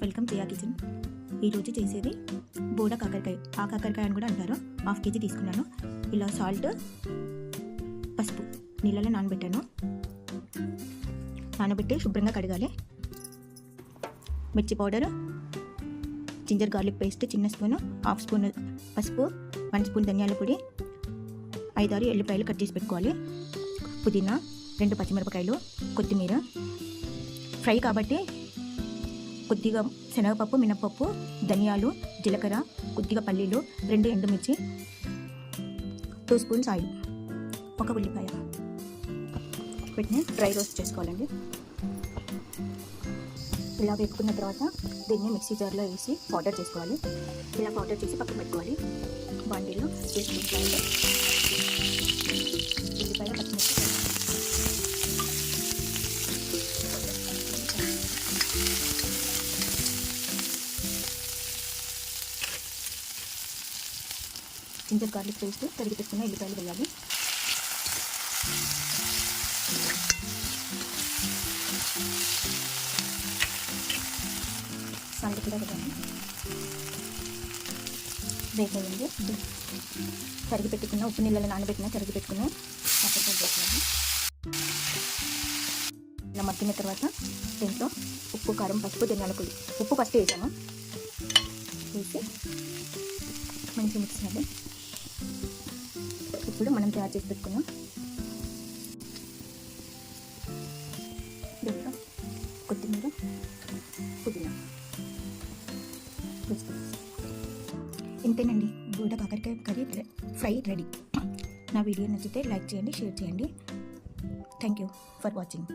Welcome Priya kitchen. ఈరోజు చేసేది బోడ కాకరకాయ. ఆ కాకరకాయ అని కూడా అంటారు. 1/2 kg తీసుకున్నాను. ఇలా సాల్ట్, పసుపు నీళ్ళలో నానబెట్టి శుభ్రంగా కడగాలి. మిర్చి పౌడర్, జింజర్ గార్లిక్ పేస్ట్ చిన్న స్పూను, 1/2 స్పూన్ పసుపు, 1 స్పూన్ ధనియాల పొడి, 5-6 ఎల్లిపాయలు కట్ చేసి పెట్టుకోవాలి. పుదీనా, 2 పచ్చిమిరపకాయలు, కొత్తిమీర. ఫ్రై కాబట్టి కొద్దిగా శనగపప్పు, మినపప్పు, ధనియాలు, జీలకర్ర, కొద్దిగా పల్లీలు, 2 ఎండుమిర్చి, 2 స్పూన్స్ ఆయిల్, 1 ఉల్లిపాయ. వీటిని డ్రై రోస్ట్ చేసుకోవాలండి. ఇలా వేపుకున్న తర్వాత దీన్ని మిక్సీ జార్లో వేసి పౌడర్ చేసుకోవాలి. ఇలా పౌడర్ చేసి పక్కన పెట్టుకోవాలి. బాండీలో 2 స్పూన్స్ ఆయిల్, ఉల్లిపాయ, పచ్చిమిర్చి, జింజర్ గార్లిక్ పేస్ట్, తరిగి పెట్టుకున్న ఎల్లిపాయలు వేయాలి. సాల్ట్ కూడా వేయాలి. వేసేయండి. తరిగి పెట్టుకున్న ఉప్పు నీళ్ళలో నానబెట్టిన తరిగి పెట్టుకున్న కాకరకాయలు వేసుకోవాలి. ఇలా మగ్గిన తర్వాత దీంట్లో ఉప్పు, కారం, పసుపు, ధనియాల పొడి. ఉప్పు ఫస్ట్ వేసాము. వేసి మంచిగా మిక్స్ చేయాలి. ఇప్పుడు మనం తయారు చేసి పెట్టుకున్నాం దీంట్లో కొత్తిమీర, పుదీనా ఇంతేనండి. బోడ కాకరకాయ కర్రీ ఫ్రై రెడీ. నా వీడియో నచ్చితే లైక్ చేయండి, షేర్ చేయండి. Thank you for watching.